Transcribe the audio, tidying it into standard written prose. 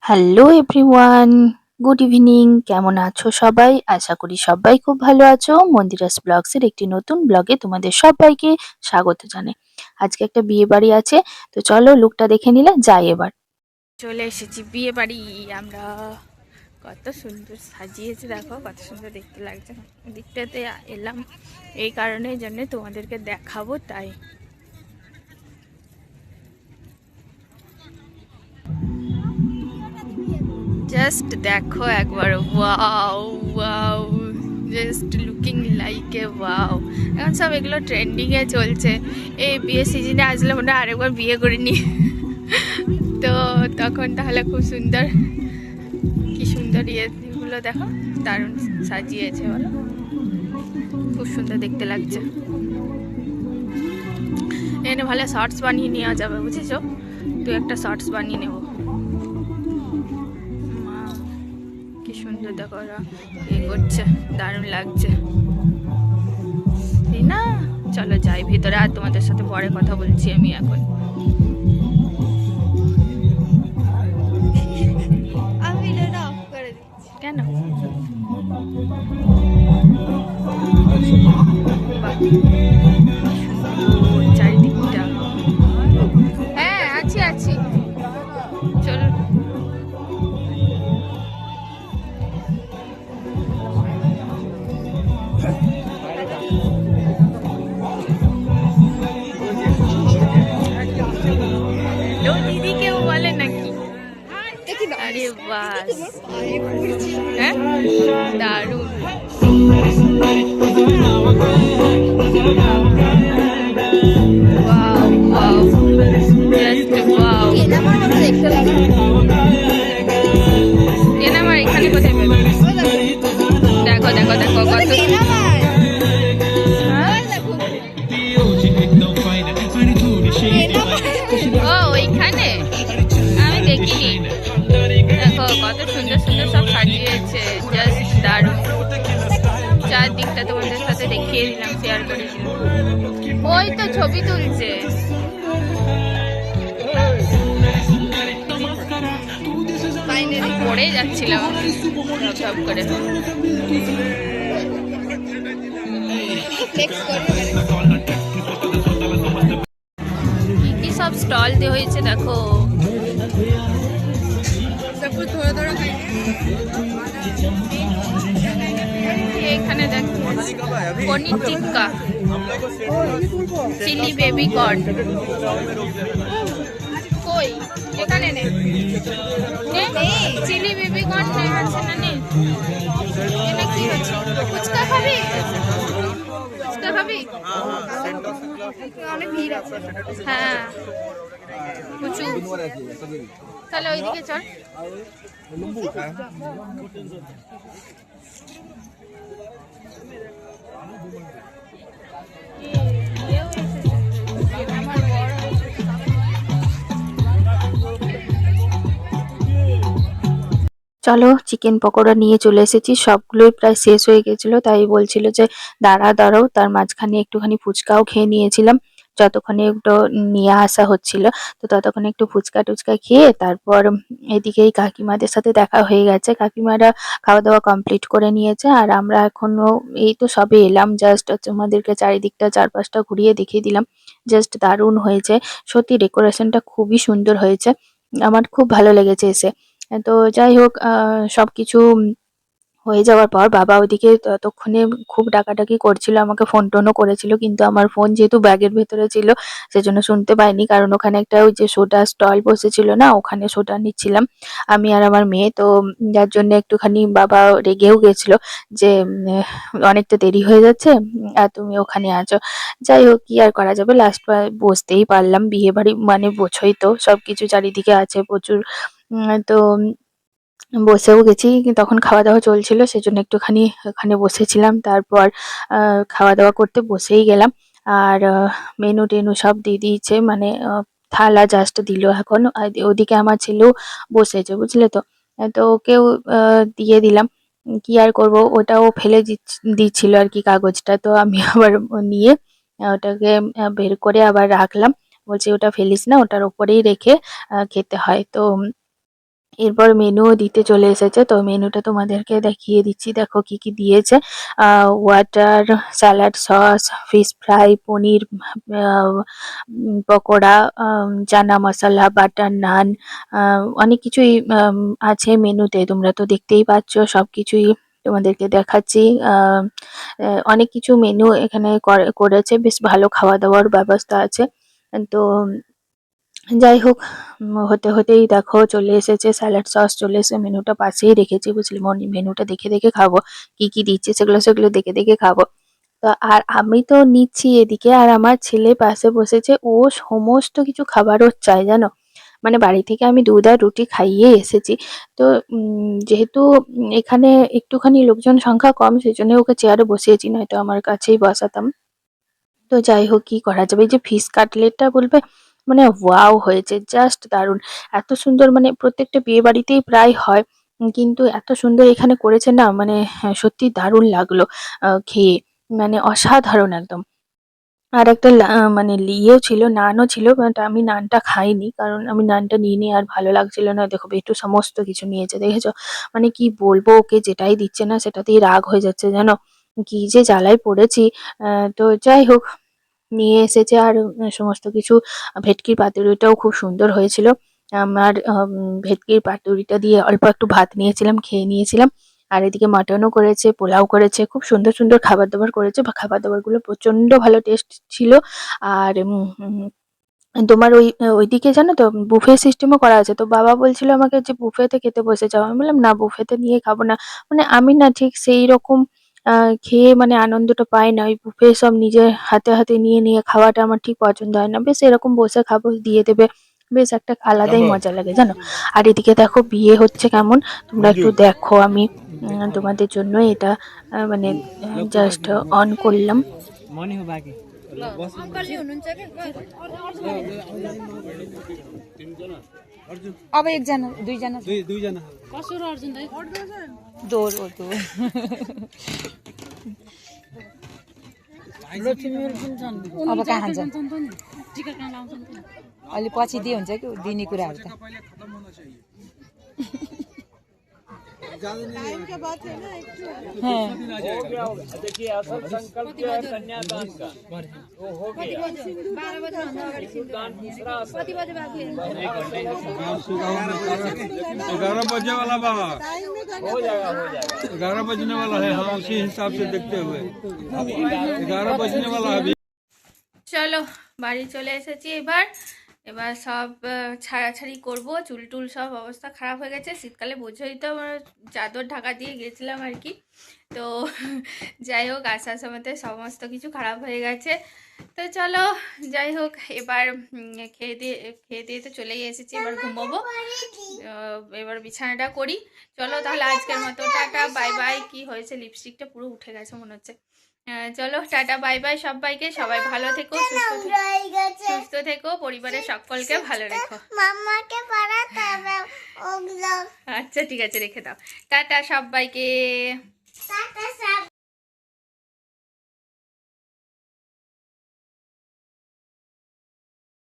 Hello everyone, good evening. কেমন আছো সবাই? আশা করি সবাই খুব ভালো আছো। মন্দিরাস ব্লগসের একটি নতুন ব্লগে তোমাদের সবাইকে স্বাগত জানাই। আজকে একটা বিয়ে বাড়ি আছে, তো চলো লুকটা দেখে নিলে যাই এবার। চলে এসেছি বিয়ে বাড়ি আমরা। কত সুন্দর সাজিয়েছে, দেখো কত সুন্দর দেখতে লাগছে। দিকটাতে এলাম এই কারণের জন্য তোমাদেরকে দেখাবো, তাই। জাস্ট দেখো একবার, wow wow, just looking like a wow. এখন সব এগুলো ট্রেন্ডিংয়ে চলছে। এই বিয়ে সিজনে আসলে মনে হয় আরেকবার বিয়ে করে নি। তো তখন তাহলে খুব সুন্দর, কি সুন্দর ইয়েগুলো দেখো, দারুণ সাজিয়েছে বলো, খুব সুন্দর দেখতে লাগছে। এখানে ভালো শর্টস বানিয়ে নেওয়া যাবে, বুঝেছো? তো একটা শর্টস বানিয়ে নেবো। কি সুন্দর দেখো, ওরা ইয়ে করছে, দারুণ লাগছে, তাই না? চলো যাই ভিতরে, আর তোমাদের সাথে পরে কথা বলছি আমি এখন। কেন? চারিদিকটা, হ্যাঁ আছি আছি, চলো। দিদি কেউ বলে নাকি? আরে বাস, হ্যাঁ দারুণ। Wow wow, just wow. আমার এখানে কোথায় পেবে? দেখো দেখো দেখো কত, ও ওইখানে আমি দেখিনি। দেখো কত সুন্দর সুন্দর সব সাজিয়েছে, জাস্ট দারুণ। চারদিকটা তোমাদের সাথে দেখিয়ে দিলাম, শেয়ার করে দিলাম। ওই তো ছবি তুলছে, পড়ে যাচ্ছিলাম সব করে। কি সব স্টল দিয়ে হয়েছে দেখো, এখানে দেখো paneer tikka, chilli baby corn. কই এখানে নেই, চিলি বেবি কর্ন নেই, আছে না নেই? এটা কি হচ্ছে? ফুচকা খাবি? ফুচকা খাবি? অনেক ভিড় আছে, হ্যাঁ প্রচুর। তাহলে ওইদিকে চল। চলো চিকেন পকোড়া নিয়ে চলে এসেছি, সবগুলোই প্রায় শেষ হয়ে গেছিলো, তাই বলছিল যে দাঁড়াও। তার মাঝখানে একটুখানি ফুচকাও খেয়ে নিয়েছিলাম, যতক্ষণে একটু নিয়ে আসা হচ্ছিল। তো ততক্ষণে একটু ফুচকা টুচকা খেয়ে তারপর এদিকে এই কাকিমাদের সাথে দেখা হয়ে গেছে। কাকিমারা খাওয়া দাওয়া কমপ্লিট করে নিয়েছে, আর আমরা এখনো এই তো সবে এলাম। জাস্ট তোমাদেরকে চারিদিকটা চারপাশটা ঘুরিয়ে দেখিয়ে দিলাম, জাস্ট দারুণ হয়েছে। সত্যি ডেকোরেশনটা খুবই সুন্দর হয়েছে, আমার খুব ভালো লেগেছে এসে। তো যাই হোক, সবকিছু হয়ে যাওয়ার পর বাবা ওইদিকে ততক্ষণে খুব ডাকাডাকি করছিল, আমাকে ফোন টোনও করেছিল, কিন্তু আমার ফোন যেহেতু ব্যাগের ভেতরে ছিল সেজন্য শুনতে পাইনি। কারণ ওখানে একটা ওই যে সোডা স্টল বসেছিল না, ওখানে সোডা নিচ্ছিলাম আমি আর আমার মেয়ে। তো যার জন্য একটুখানি বাবা রেগেও গেছিল যে অনেকটা দেরি হয়ে যাচ্ছে, আর তুমি ওখানে আছো। যাই হোক, কি আর করা যাবে, লাস্ট বসতেই পারলাম। বিয়ে বাড়ি মানে বোঝোই তো, সবকিছু চারিদিকে আছে প্রচুর। তো বসেও গেছি, তখন খাওয়া দাওয়া চলছিল সেজন্য একটুখানি ওখানে বসেছিলাম। তারপর খাওয়া দাওয়া করতে বসেই গেলাম। আর মেনু টেনু সব দিয়ে দিয়েছে, মানে থালা জাস্ট দিল এখন। আর ওদিকে আমার ছেলেও বসেছে, বুঝলে তো। তো ওকেও দিয়ে দিলাম। কি আর করব, ওটাও ফেলে দিচ্ছিল আর কি কাগজটা, তো আমি আবার নিয়ে ওটাকে বের করে আবার রাখলাম। বলছি ওটা ফেলিস না, ওটার ওপরেই রেখে খেতে হয়। তো এরপর মেনুও দিতে চলে এসেছে, তো মেনুটা তোমাদেরকে দেখিয়ে দিচ্ছি। দেখো কি কি দিয়েছে। Water, salad sauce, fish fry, paneer pakora, chana masala, butter naan, অনেক কিছুই আছে মেনুতে। তোমরা তো দেখতেই পাচ্ছ, সবকিছুই তোমাদেরকে দেখাচ্ছি। অনেক কিছু মেনু এখানে করেছে, বেশ ভালো খাওয়া দাওয়ার ব্যবস্থা আছে। তো যাই হোক, হতে হতেই দেখো চলে এসেছে স্যালাড সস, চলে এসে মেনুটা পাশেই রেখেছি, বুঝলি, মেনুটা দেখে দেখে খাবো, কি কি দিচ্ছে সেগুলো সেগুলো দেখে দেখে খাবো। তো আর আমি তো নিচ্ছি এদিকে, আর আমার ছেলে পাশে বসেছে, ও সমস্ত কিছু খাবার ওর চাই, জানো। মানে বাড়ি থেকে আমি দুধ আর রুটি খাইয়ে এসেছি। তো যেহেতু এখানে একটুখানি লোকজন সংখ্যা কম, সেই জন্য ওকে চেয়ারে বসিয়েছি, নয়তো আমার কাছেই বসাতাম। তো যাই হোক, কি করা যাবে। এই যে ফিশ কাটলেটটা বলবে, মানে ওয়াও হয়েছে, জাস্ট দারুণ। এত সুন্দর, মানে প্রত্যেকটা বিয়ে বাড়িতেই প্রায় হয়, কিন্তু এত সুন্দর এখানে করেছে না, মানে সত্যি দারুণ লাগলো খেয়ে, মানে অসাধারণ একদম। আর একটা মানে ইয়েও ছিল, নানও ছিল, বাট আমি নানটা খাইনি, কারণ আমি নানটা নিইনি, আর ভালো লাগছিল না। দেখো একটু সমস্ত কিছু নিয়েছে, দেখেছো। মানে কি বলবো, ওকে যেটাই দিচ্ছে না সেটাতেই রাগ হয়ে যাচ্ছে, জানো। কি যে জ্বালায় পড়েছি। তো যাই হোক, নিয়ে এসেছে। আর সমস্ত কিছু, ভেটকির পাতুরিটাও খুব সুন্দর হয়েছিল। আমার ভেটকির পাতুরিটা দিয়ে অল্প একটু ভাত নিয়েছিলাম, খেয়ে নিয়েছিলাম। আর এদিকে মাটনও করেছে, পোলাও করেছে, খুব সুন্দর সুন্দর খাবার দাবার করেছে, বা খাবার দাবারগুলো প্রচন্ড ভালো টেস্ট ছিল। আর তোমার ওইদিকে জানো তো বুফে সিস্টেমও করা আছে। তো বাবা বলছিল আমাকে যে বুফেতে খেতে বসে যাও, আমি বললাম না, বুফেতে নিয়ে খাবো না। মানে আমি না ঠিক সেই রকম খেয়ে মানে আনন্দটা পাই না। ওই বুফে সব নিজের হাতে হাতে নিয়ে নিয়ে খাওয়াটা আমার ঠিক পছন্দ হয় না। বেশ এরকম বসে খাবো, দিয়ে দেবে, বেশ একটা আলাদাই মজা লাগে, জানো। আর এদিকে দেখো বিয়ে হচ্ছে কেমন, তোমরা একটু দেখো। আমি তোমাদের জন্য এটা মানে জাস্ট অন করলাম। अब एकजना दुईजना दुईजना दोर हो दोर अब कहाँ खान्छ अलि पछि दिए हुन्छ कि दिने कुराहरू त टाइम के बाद है ना देखिए असल संकल्प है कन्यादान का वो हो गया 12 बजे सिंदूरदान दूसरा 11 बजे वाला बाबा हो जाएगा 11 बजने वाला है। हाँ, उसी हिसाब से देखते हुए 11 बजने वाला है। চলো বাড়ি চলে এসেছি। এবার এবার সব ছাড়াছাড়ি করব, চুল টুল সব অবস্থা খারাপ হয়ে গেছে। শীতকালে বোঝোই তো, আমরা চাদর ঢাকা দিয়ে গেছিলাম আর কি। তো যাই হোক, আসার সময়তে সমস্ত কিছু খারাপ হয়ে গেছে। তো চলো যাই হোক, এবার খেয়ে দিয়ে তো চলেই এসেছি, এবার ঘুমোবো। এবার বিছানাটা করি। চলো তাহলে আজকের মতো টাটা বাই বাই। কি হয়েছে, লিপস্টিকটা পুরো উঠে গেছে মনে হচ্ছে। চলো টাটা বাই বাই সবাইকে, সবাই ভালো থেকো, সুস্থ থেকো, পরিবারের সকলকে ভালো রেখো। আচ্ছা ঠিক আছে, রেখে দাও। টাটা সবাইকে।